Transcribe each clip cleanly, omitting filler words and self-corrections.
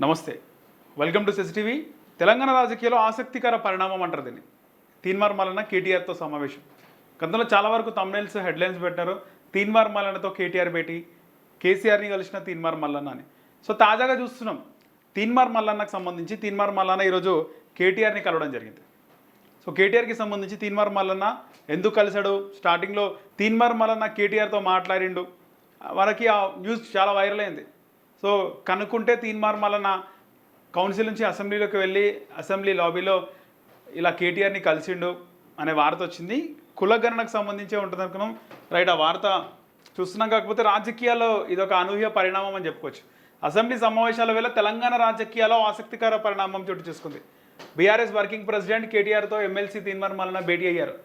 నమస్తే, welcome to సెసిటీవీ. Telangana రాజకీయాల్లో ఆసక్తికర పరిణామం అంటారు దీన్ని. తీన్మార్ మల్లన్న కేటీఆర్తో సమావేశం. గతంలో చాలా వరకు తమ్నైల్స్ హెడ్లైన్స్ పెట్టారు. తీన్మార్ మల్లన్నతో కేటీఆర్ భేటీ, కేసీఆర్ని కలిసిన తీన్మార్ మల్లన్న అని. సో తాజాగా చూస్తున్నాం, తీన్మార్ మల్లన్నకు సంబంధించి తీన్మార్ మల్లన్న ఈరోజు కేటీఆర్ని కలవడం జరిగింది. సో కేటీఆర్కి సంబంధించి తీన్మార్ మల్లన్న ఎందుకు కలిశాడు, స్టార్టింగ్లో తీన్మార్ మల్లన్న కేటీఆర్తో మాట్లాడిండు, మనకి ఆ న్యూస్ చాలా వైరల్ అయింది. సో కనుక్కుంటే తీన్మార్ మల్లన్న కౌన్సిల్ నుంచి అసెంబ్లీలోకి వెళ్ళి అసెంబ్లీ లాబీలో ఇలా కేటీఆర్ని కలిసిండు అనే వార్త వచ్చింది. కులగణనకు సంబంధించే ఉంటుంది అనుకున్నాం, రైట్. ఆ వార్త చూస్తున్నాం. కాకపోతే రాజకీయాల్లో ఇదొక అనూహ్య పరిణామం అని చెప్పుకోవచ్చు. అసెంబ్లీ సమావేశాల వేళ తెలంగాణ రాజకీయాల్లో ఆసక్తికర పరిణామం చోటు చేసుకుంది. బీఆర్ఎస్ వర్కింగ్ ప్రెసిడెంట్ కేటీఆర్తో ఎమ్మెల్సీ తీన్మార్ మల్లన్న భేటీ అయ్యారు.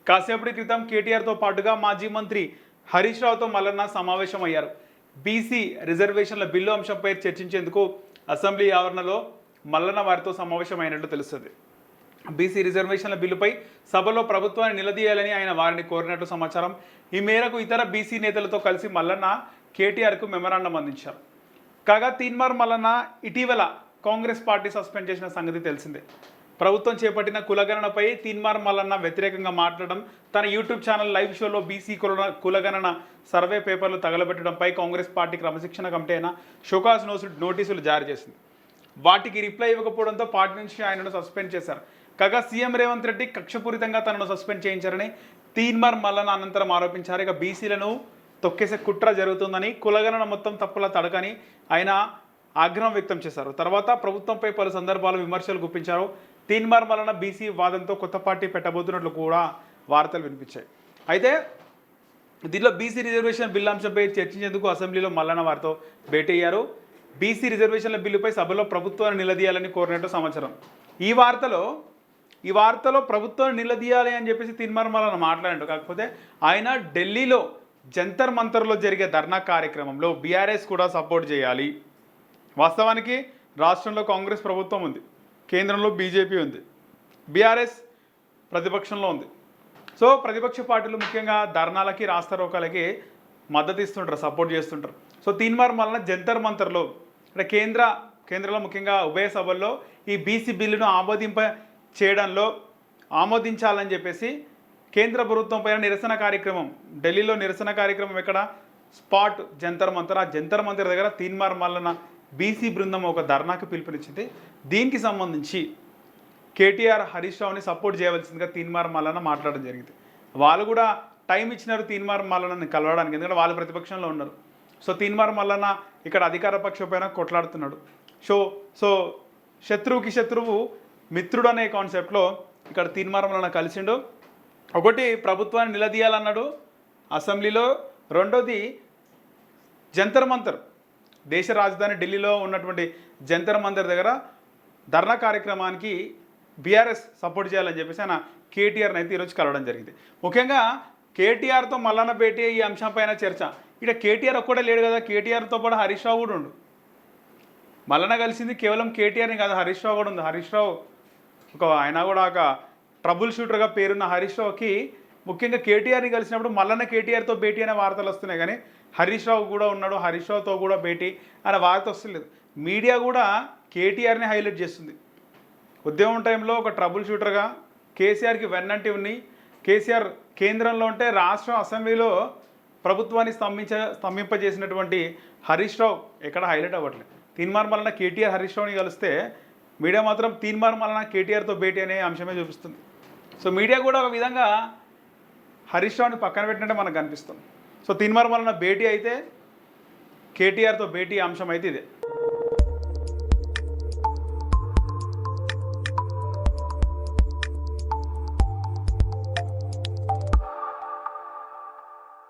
కాసేపటి క్రితం కేటీఆర్తో పాటుగా మాజీ మంత్రి హరీష్ రావుతో మల్లన్న సమావేశం అయ్యారు. బీసీ రిజర్వేషన్ల బిల్లు అంశంపై చర్చించేందుకు అసెంబ్లీ ఆవరణలో మల్లన్న వారితో సమావేశం అయినట్లు తెలుస్తుంది. బీసీ రిజర్వేషన్ల బిల్లుపై సభలో ప్రభుత్వాన్ని నిలదీయాలని ఆయన వారిని కోరినట్లు సమాచారం. ఈ మేరకు ఇతర బీసీ నేతలతో కలిసి మల్లన్న కేటీఆర్కు మెమరాండం అందించారు. కాగా తీన్మార్ మల్లన్న ఇటీవల కాంగ్రెస్ పార్టీ సస్పెండ్ చేసిన సంగతి తెలిసిందే. ప్రభుత్వం చేపట్టిన కులగణనపై తీన్మార్ మల్లన్న వ్యతిరేకంగా మాట్లాడడం, తన యూట్యూబ్ ఛానల్ లైవ్ షోలో బీసీ కులగణన సర్వే పేపర్లు తగలబెట్టడంపై కాంగ్రెస్ పార్టీ క్రమశిక్షణ కమిటీ అయిన షోకాజ్ నోటీసులు జారీ చేసింది. వాటికి రిప్లై ఇవ్వకపోవడంతో పార్టీ నుంచి ఆయనను సస్పెండ్ చేశారు. కాగా సీఎం రేవంత్ రెడ్డి కక్షపూరితంగా తనను సస్పెండ్ చేయించారని తీన్మార్ మల్లన్న అనంతరం ఆరోపించారు. ఇక బీసీలను తొక్కేసే కుట్ర జరుగుతుందని, కులగణన మొత్తం తప్పుల తడకని ఆయన ఆగ్రహం వ్యక్తం చేశారు. తర్వాత ప్రభుత్వంపై పలు సందర్భాలు విమర్శలు గుప్పించారు. తీన్మార్ మల్లన్న బీసీ వాదంతో కొత్త పార్టీ పెట్టబోతున్నట్లు కూడా వార్తలు వినిపించాయి. అయితే దీనిలో బీసీ రిజర్వేషన్ బిల్లు అంశంపై చర్చించేందుకు అసెంబ్లీలో మల్లన్న వారితో భేటీ అయ్యారు. బీసీ రిజర్వేషన్ల బిల్లుపై సభలో ప్రభుత్వాన్ని నిలదీయాలని కోరినట్టు సమాచారం. ఈ వార్తలో ప్రభుత్వాన్ని నిలదీయాలి అని చెప్పేసి తీన్మార్ మల్లన్న మాట్లాడాడు. కాకపోతే ఆయన ఢిల్లీలో జంతర్ మంతర్లో జరిగే ధర్నా కార్యక్రమంలో బీఆర్ఎస్ కూడా సపోర్ట్ చేయాలి. వాస్తవానికి రాష్ట్రంలో కాంగ్రెస్ ప్రభుత్వం ఉంది, కేంద్రంలో బీజేపీ ఉంది, బీఆర్ఎస్ ప్రతిపక్షంలో ఉంది. సో ప్రతిపక్ష పార్టీలు ముఖ్యంగా ధర్నాలకి రాస్తారోకాలకి మద్దతు ఇస్తుంటారు, సపోర్ట్ చేస్తుంటారు. సో తీన్మార్ మల్లన్న జంతర్ మంతర్లో అంటే కేంద్రంలో ముఖ్యంగా ఉభయ సభల్లో ఈ బీసీ బిల్లును ఆమోదించాలని చెప్పేసి కేంద్ర ప్రభుత్వం పైన నిరసన కార్యక్రమం, ఢిల్లీలో నిరసన కార్యక్రమం ఎక్కడ, స్పాట్ జంతర్ మంతర్. ఆ జంతర్ మంతర్ దగ్గర తీన్మార్ మల్లన్న బీసీ బృందం ఒక ధర్నాకు పిలుపునిచ్చింది. దీనికి సంబంధించి కేటీఆర్ హరీష్ రావుని సపోర్ట్ చేయవలసిందిగా తీన్మార్ మల్లన్న మాట్లాడడం జరిగింది. వాళ్ళు కూడా టైం ఇచ్చినారు తీన్మార్ మల్లన్నని కలవడానికి, ఎందుకంటే వాళ్ళు ప్రతిపక్షంలో ఉన్నారు. సో తీన్మార్ మల్లన్న ఇక్కడ అధికార పక్షం పైన కొట్లాడుతున్నాడు. సో శత్రువుకి శత్రువు మిత్రుడు అనే కాన్సెప్ట్లో ఇక్కడ తీన్మార్ మల్లన్న కలిసిండు. ఒకటి ప్రభుత్వాన్ని నిలదీయాలన్నాడు అసెంబ్లీలో, రెండోది జంతర్ మంతర్ దేశ రాజధాని ఢిల్లీలో ఉన్నటువంటి జంతర్ మంతర్ దగ్గర ధర్నా కార్యక్రమానికి బీఆర్ఎస్ సపోర్ట్ చేయాలని చెప్పేసి ఆయన కేటీఆర్ని అయితే ఈరోజు కలవడం జరిగింది. ముఖ్యంగా కేటీఆర్తో మల్లన్న భేటీ ఈ అంశంపైన చర్చ. ఇక్కడ కేటీఆర్ ఒక్కడే లేడు కదా, కేటీఆర్తో పాటు హరీష్ రావు కూడా ఉండు. మల్లన్న కలిసింది కేవలం కేటీఆర్ని కాదు, హరీష్ రావు కూడా ఉంది. హరీష్ రావు ఆయన కూడా ఒక ట్రబుల్ షూటర్గా పేరున్న హరీష్ రావుకి ముఖ్యంగా కేటీఆర్ని కలిసినప్పుడు మల్లన్న కేటీఆర్తో భేటీ అనే వార్తలు వస్తున్నాయి, కానీ హరీష్ రావు కూడా ఉన్నాడు, హరీష్ రావుతో కూడా భేటీ అనే వార్త వస్తలేదు. మీడియా కూడా కేటీఆర్ని హైలైట్ చేస్తుంది. ఉద్యమం టైంలో ఒక ట్రబుల్ షూటర్గా కేసీఆర్కి వెన్నంటి ఉన్నాయి. కేసీఆర్ కేంద్రంలో ఉంటే రాష్ట్రం అసెంబ్లీలో ప్రభుత్వాన్ని స్తంభింపజేసినటువంటి హరీష్ రావు ఎక్కడ హైలైట్ అవ్వట్లేదు. తీన్మార్ మల్లన్న కేటీఆర్ హరీష్ రావుని కలిస్తే మీడియా మాత్రం తీన్మార్ మల్లన్న కేటీఆర్తో భేటీ అనే అంశమే చూపిస్తుంది. సో మీడియా కూడా ఒక విధంగా హరీష్ రావుని పక్కన పెట్టినట్టే మనకు కనిపిస్తుంది. సో తీన్మార్ మల్లన్న భేటీ అయితే కేటీఆర్తో భేటీ అంశం అయితే ఇదే.